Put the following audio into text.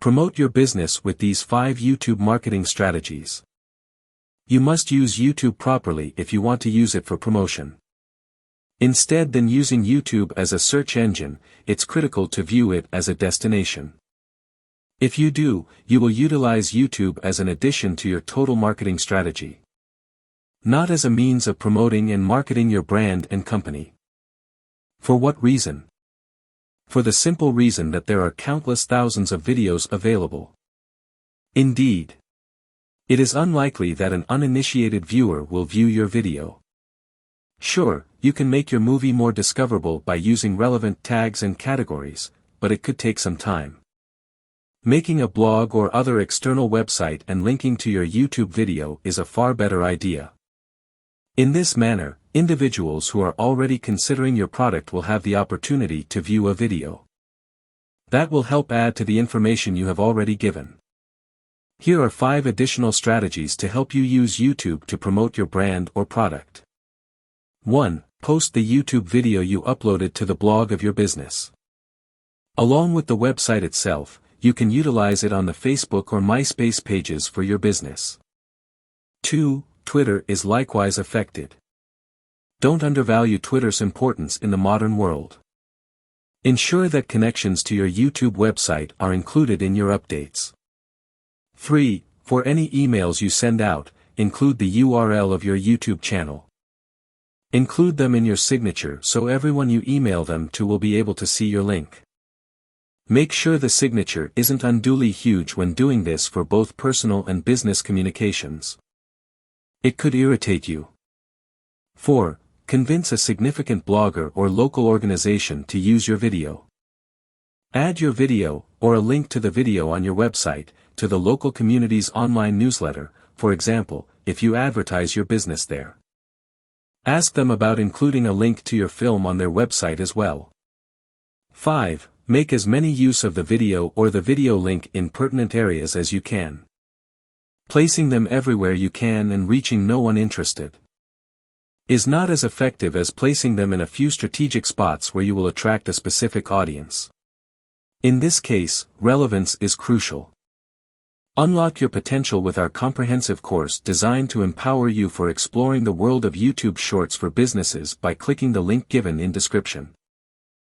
Promote your business with these 5 YouTube marketing strategies. You must use YouTube properly if you want to use it for promotion. Instead than using YouTube as a search engine, it's critical to view it as a destination. If you do, you will utilize YouTube as an addition to your total marketing strategy, not as a means of promoting and marketing your brand and company. For what reason? For the simple reason that there are countless thousands of videos available. Indeed, it is unlikely that an uninitiated viewer will view your video. Sure, you can make your movie more discoverable by using relevant tags and categories, but it could take some time. Making a blog or other external website and linking to your YouTube video is a far better idea. In this manner, individuals who are already considering your product will have the opportunity to view a video. That will help add to the information you have already given. Here are 5 additional strategies to help you use YouTube to promote your brand or product. 1. Post the YouTube video you uploaded to the blog of your business. Along with the website itself, you can utilize it on the Facebook or MySpace pages for your business. 2. Twitter is likewise affected. Don't undervalue Twitter's importance in the modern world. Ensure that connections to your YouTube website are included in your updates. 3. For any emails you send out, include the URL of your YouTube channel. Include them in your signature so everyone you email them to will be able to see your link. Make sure the signature isn't unduly huge when doing this for both personal and business communications. It could irritate you. 4. Convince a significant blogger or local organization to use your video. Add your video, or a link to the video on your website, to the local community's online newsletter, for example, if you advertise your business there. Ask them about including a link to your film on their website as well. 5. Make as many use of the video or the video link in pertinent areas as you can. Placing them everywhere you can and reaching no one interested is not as effective as placing them in a few strategic spots where you will attract a specific audience. In this case, relevance is crucial. Unlock your potential with our comprehensive course designed to empower you for exploring the world of YouTube Shorts for businesses by clicking the link given in description.